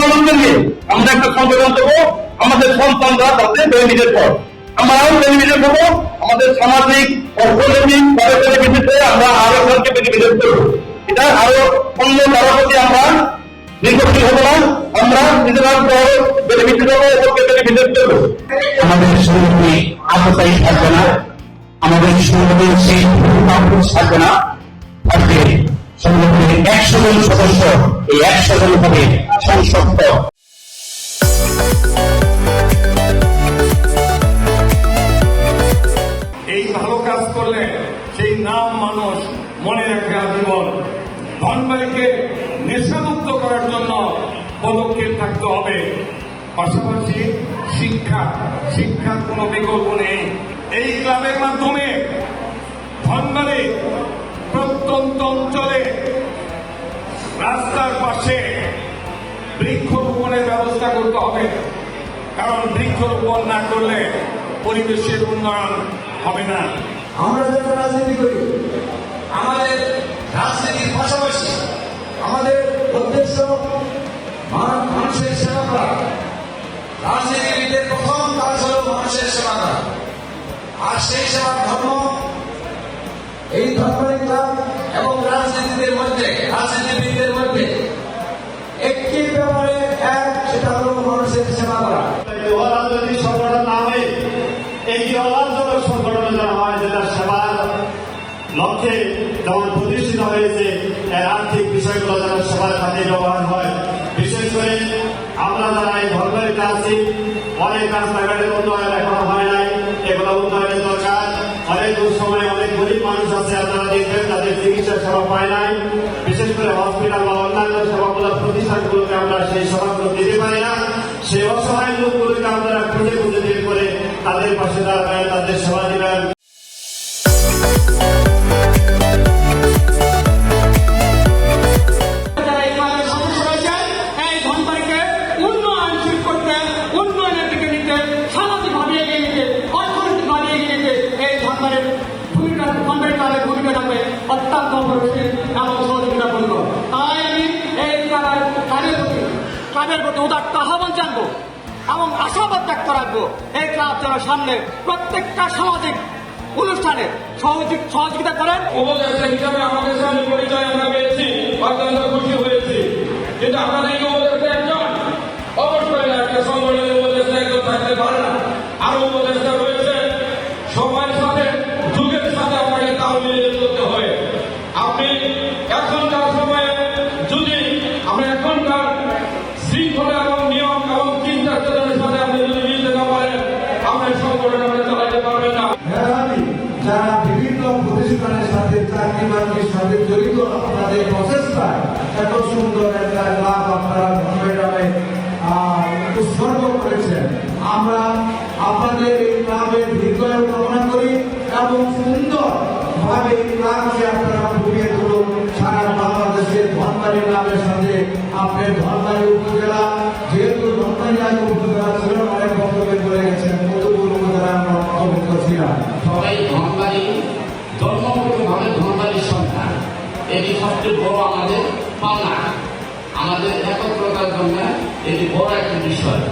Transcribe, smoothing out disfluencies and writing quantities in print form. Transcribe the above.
মানুষকে নিয়ে আমরা একটা সংগঠন দেবো, আমাদের সন্তানরা যাতে বেনিফিটেড পর আমরাও বেনিফিটেড হবো, আমাদের সামাজিক অর্থনৈতিক বেনিফিটে আমরা আরো সরকে বেনিফিটেড করবো। এটা আরো অন্য কারোর প্রতি আমরা নির্ভরশীল হবো না, আমরা নিজেরা বেনিফিটেড হবো এবং বেনিফিটেড করবো। আমাদের সংগঠনে আততায়ী থাকবে না, আমাদের সংগঠনের সেই থাকবে না, থাকবে সংগঠনের 100 জন সদস্য, এই 100 জন হবে সংসদ। এই ভালো কাজ করলে সেই নাম মানুষ মনে রাখে আজীবন। ধনবাড়িকে নেশামুক্ত করার জন্য পদক্ষেপ থাকতে হবে। পাশাপাশি শিক্ষার কোনো বিকল্প নেই। এই ক্লাবের মাধ্যমে ধনবাড়ি প্রত্যন্ত অঞ্চলে রাস্তার পাশে বৃক্ষরোপণের ব্যবস্থা করতে হবে, কারণ বৃক্ষরোপণ না করলে পরিবেশের উন্নয়ন হবে না। আমরা যারা রাজনীতি করি, আমাদের রাজনীতির পাশাপাশি আমাদের উদ্দেশ্য মানুষের সেবা করা। রাজনীতিবিদদের প্রথম কাজ হল মানুষের সেবা করা, আর সেই সেবার ধর্ম এই ধর্মের ক্লাব এবং রাজনীতিবিদদের মধ্যে একটি ব্যাপারে সেটা হল মানুষের সেবা করা। রাজনৈতিক সংগঠন না হয়ে একটি অলাভজনক সংগঠন যারা হয়, যেটা সেবার লক্ষ্যে যেমন প্রতিষ্ঠিত হয়েছে, এর আর্থিক বিষয়গুলো যেন সেবার খাতে ব্যবহার হয়। বিশেষ করে আমরা যারা এই ধর্মের আছি, অনেক রাস্তাঘাটের উন্নয়ন এখনো হয় নাই, এগুলো উন্নয়নের দরকার। অনেক সময় অনেক গরিব মানুষ আছে, আপনারা দেখবেন তাদের চিকিৎসা সেবা পায় নাই। বিশেষ করে হসপিটাল বা অন্যান্য সেবামূলক প্রতিষ্ঠানগুলোকে আমরা সেই সেবাগুলো দিতে পারি না। সেই অসহায় লোকগুলোকে আপনারা খুঁজে বের করে তাদের পাশে দাঁড়াবেন, তাদের সেবা দিবেন। অত্যন্ত অপরিসীম এবং সহযোগিতা করল। তাই আমি এই ক্লাবের প্রতি উদাত্ত আহ্বান জানবো এবং আশাবাদ ব্যক্ত রাখবো, এই ক্লাব যেন সামনে প্রত্যেকটা সামাজিক অনুষ্ঠানে সহযোগিতা করেন। উপদেষ্টা হিসাবে আমাদের সামনে পরিচয় আমরা পেয়েছি, অত্যন্ত খুশি হয়েছি। কিন্তু আমাদের এই উপদেষ্টা একজন, অবশ্যই একটা সংগঠনের উপদেষ্টা একজন থাকতে পারে না। আরো উপদেষ্টা রয়েছে, সময়ের সাথে যুগের সাথে আপনাকে তাল মিলিয়ে চলতে হয়। আপনি এখনকার সময়ে যদি আমরা এখনকার শৃঙ্খলা এবং নিয়ম এবং চিন্তা চেতনার সাথে আপনি যদি মিলতে না পারেন, আপনার সংগঠন আমরা চালাতে পারবেন না। যারা বিভিন্ন প্রতিষ্ঠানের সাথে চাকরি বাকরির সাথে জড়িত, আপনাদের প্রচেষ্টায় এত সুন্দর একটা লাভ আপনারা ধর্মে উৎসর্গ করেছেন। আমরা আপনাদের এই ক্লাবের হৃদয় কামনা করি এবং সুন্দরভাবে এই ক্লাবকে আপনারা ফুটিয়ে তুলুন। সারা বাংলাদেশের ধনবাড়ি ক্লাবের সাথে আপনার ধনবাড়ি উপজেলা, যেহেতু ধনবাড়ি আগে উপজেলা ছিল, অনেক বক্তব্য করে গেছেন, কতগুলো উপজেলা আমরা অবগত ছিলাম। সবাই ধনবাড়ি, জন্মগতভাবে ধনবাড়ির সন্তান, এটি সবচেয়ে বড় আমাদের পাওনা। আমাদের একত্রতার জন্য এটি বড় একটা বিষয়।